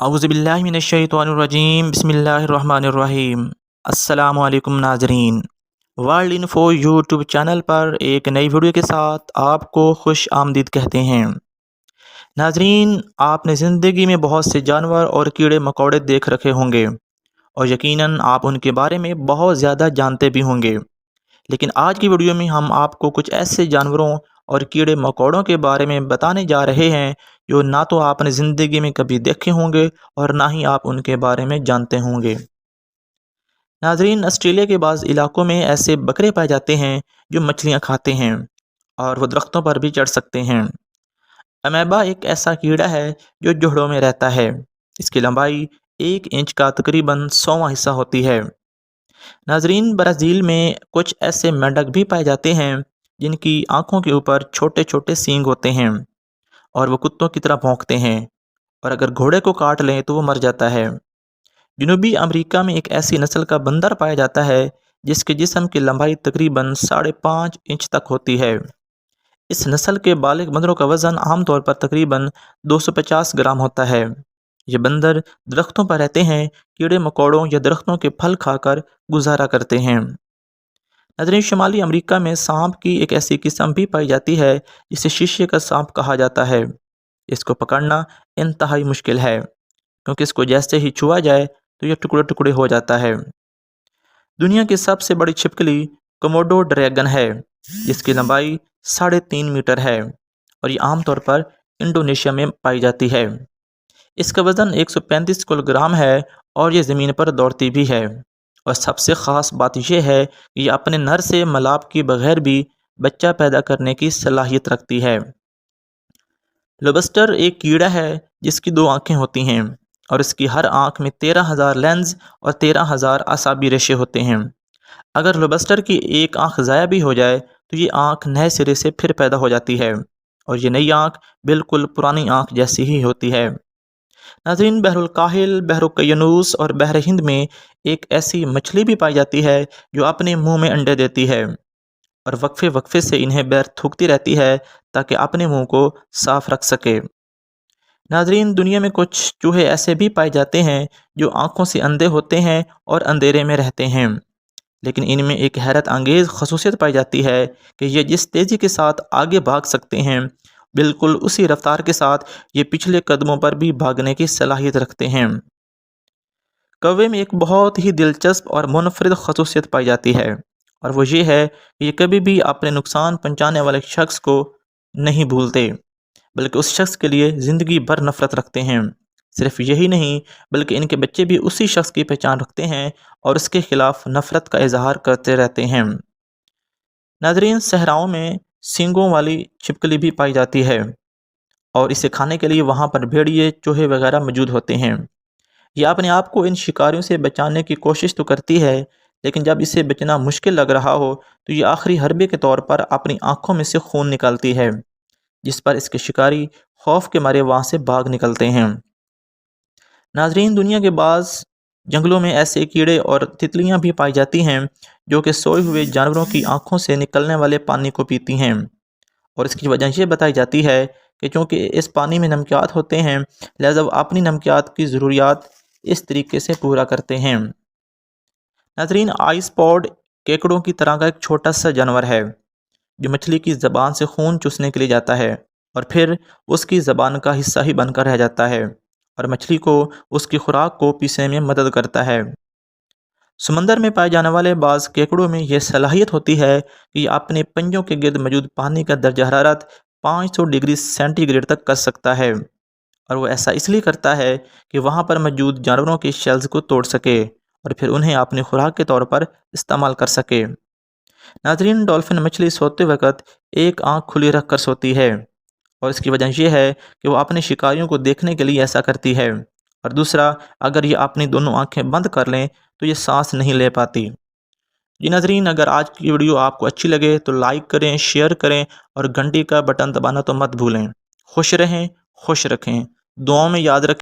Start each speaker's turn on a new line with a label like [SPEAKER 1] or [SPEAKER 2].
[SPEAKER 1] औज़ुबिल्लाहि मिनश्शैतानिर्रजीम बिस्मिल्लाहिर्रहमानिर्रहीम। अस्सलामु अलैकुम नाज़रीन, वर्ल्ड इन्फो यूट्यूब चैनल पर एक नई वीडियो के साथ आपको खुश आमदीद कहते हैं। नाज़रीन, आपने ज़िंदगी में बहुत से जानवर और कीड़े मकोड़े देख रखे होंगे और यकीनन आप उनके बारे में बहुत ज़्यादा जानते भी होंगे। लेकिन आज की वीडियो में हम आपको कुछ ऐसे जानवरों और कीड़े मकोड़ों के बारे में बताने जा रहे हैं जो ना तो आपने ज़िंदगी में कभी देखे होंगे और ना ही आप उनके बारे में जानते होंगे। नाजरीन, ऑस्ट्रेलिया के बाज़ इलाकों में ऐसे बकरे पाए जाते हैं जो मछलियाँ खाते हैं और वो दरख्तों पर भी चढ़ सकते हैं। अमेबा एक ऐसा कीड़ा है जो जोड़ों में रहता है। इसकी लंबाई 1 इंच का तकरीबन 100वां हिस्सा होती है। नाजरीन, ब्राज़ील में कुछ ऐसे मेंढक भी पाए जाते हैं जिनकी आँखों के ऊपर छोटे छोटे सींग होते हैं और वो कुत्तों की तरह भौंकते हैं, और अगर घोड़े को काट लें तो वो मर जाता है। जनूबी अमेरिका में एक ऐसी नस्ल का बंदर पाया जाता है जिसके जिस्म की लंबाई तकरीबन 5.5 इंच तक होती है। इस नस्ल के बालिग बंदरों का वज़न आमतौर पर तकरीबन 250 ग्राम होता है। ये बंदर दरख्तों पर रहते हैं, कीड़े मकोड़ों या दरख्तों के फल खाकर गुजारा करते हैं। नजरीन, शुमाली अमेरिका में सांप की एक ऐसी किस्म भी पाई जाती है जिसे शीशे का सांप कहा जाता है। इसको पकड़ना इंतहाई मुश्किल है क्योंकि इसको जैसे ही छुआ जाए तो यह टुकड़े टुकड़े हो जाता है। दुनिया की सबसे बड़ी छिपकली कोमोडो ड्रैगन है जिसकी लंबाई 3.5 मीटर है और ये आमतौर पर इंडोनेशिया में पाई जाती है। इसका वज़न 135 किलोग्राम है और ये ज़मीन पर दौड़ती भी है। और सबसे ख़ास बात यह है कि ये अपने नर से मिलाप के बगैर भी बच्चा पैदा करने की सलाहियत रखती है। लोबस्टर एक कीड़ा है जिसकी 2 आँखें होती हैं और इसकी हर आँख में 13,000 लेंस और 13,000 असाबी रेशे होते हैं। अगर लोबस्टर की एक आँख ज़ाया भी हो जाए तो ये आँख नए सिरे से फिर पैदा हो जाती है और ये नई आँख बिल्कुल पुरानी आँख जैसी ही होती है। नाज़रीन, बहरुल काहिल, बहर कयनूस और बहर हिंद में एक ऐसी मछली भी पाई जाती है जो अपने मुंह में अंडे देती है और वक्फे वक्फे से इन्हें बैर थूकती रहती है ताकि अपने मुंह को साफ रख सके। नाज़रीन, दुनिया में कुछ चूहे ऐसे भी पाए जाते हैं जो आँखों से अंधे होते हैं और अंधेरे में रहते हैं, लेकिन इनमें एक हैरत अंगेज़ खसूसियत पाई जाती है कि ये जिस तेज़ी के साथ आगे भाग सकते हैं, बिल्कुल उसी रफ्तार के साथ ये पिछले कदमों पर भी भागने की सलाहियत रखते हैं। कौवे में एक बहुत ही दिलचस्प और मुनफरिद खसूसियत पाई जाती है और वो ये है कि ये कभी भी अपने नुकसान पहुँचाने वाले शख्स को नहीं भूलते, बल्कि उस शख्स के लिए ज़िंदगी भर नफ़रत रखते हैं। सिर्फ यही नहीं, बल्कि इनके बच्चे भी उसी शख्स की पहचान रखते हैं और उसके खिलाफ नफ़रत का इजहार करते रहते हैं। नाज़रीन, सहराओं में सींगों वाली छिपकली भी पाई जाती है और इसे खाने के लिए वहाँ पर भेड़िए, चूहे वगैरह मौजूद होते हैं। यह अपने आप को इन शिकारियों से बचाने की कोशिश तो करती है, लेकिन जब इसे बचना मुश्किल लग रहा हो तो ये आखिरी हरबे के तौर पर अपनी आँखों में से खून निकालती है, जिस पर इसके शिकारी खौफ के मारे वहाँ से भाग निकलते हैं। नाजरीन, दुनिया के बाज़ जंगलों में ऐसे कीड़े और तितलियाँ भी पाई जाती हैं जो कि सोए हुए जानवरों की आँखों से निकलने वाले पानी को पीती हैं, और इसकी वजह ये बताई जाती है कि चूँकि इस पानी में नमकियात होते हैं, लिहाजा वो अपनी नमकियात की ज़रूरियात इस तरीके से पूरा करते हैं। नाजरीन, आइस पॉड केकड़ों की तरह का एक छोटा सा जानवर है जो मछली की ज़बान से खून चूसने के लिए जाता है और फिर उसकी ज़बान का हिस्सा ही बनकर रह जाता है और मछली को उसकी खुराक को पीसने में मदद करता है। समंदर में पाए जाने वाले बाज़ केकड़ों में यह सलाहियत होती है कि ये अपने पंजों के गिर्द मौजूद पानी का दर्जा हरारत 500 डिग्री सेंटीग्रेड तक कर सकता है, और वो ऐसा इसलिए करता है कि वहाँ पर मौजूद जानवरों के शेल्स को तोड़ सके और फिर उन्हें अपनी खुराक के तौर पर इस्तेमाल कर सके। नाजरीन, डॉल्फिन मछली सोते वक्त एक आँख खुली रख कर सोती है और इसकी वजह यह है कि वो अपने शिकारियों को देखने के लिए ऐसा करती है, और दूसरा, अगर ये अपनी दोनों आंखें बंद कर लें तो ये सांस नहीं ले पाती। जी नाजरीन, अगर आज की वीडियो आपको अच्छी लगे तो लाइक करें, शेयर करें और घंटी का बटन दबाना तो मत भूलें। खुश रहें, खुश रखें, दुआओं में याद रखें।